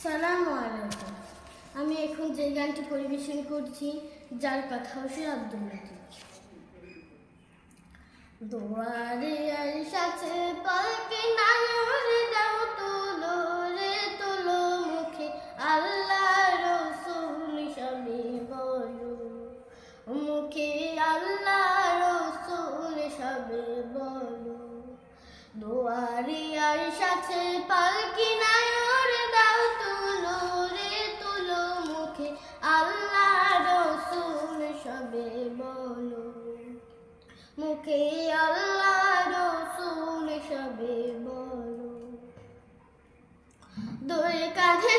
সালামু আলাইকুম। আমি এখন যে গানটি পরিবেশন করছি যার কথা হচ্ছে আব্দুল লতিফ। দুয়ারে এসেছে পালকি নায়রে দাও তুলো রে তুলো মুখে আল্লাহ রসুল সবে বলো, মুখে আল্লাহ রসুল সবে বলো। দুয়ারে এসেছে পালকি নায়রে দাও তুলো রে তুলো মুখে আল্লাহ রসুল সবে বলো, মুখে আল্লাহ রসুল সবে বলো। দুই কাঁধে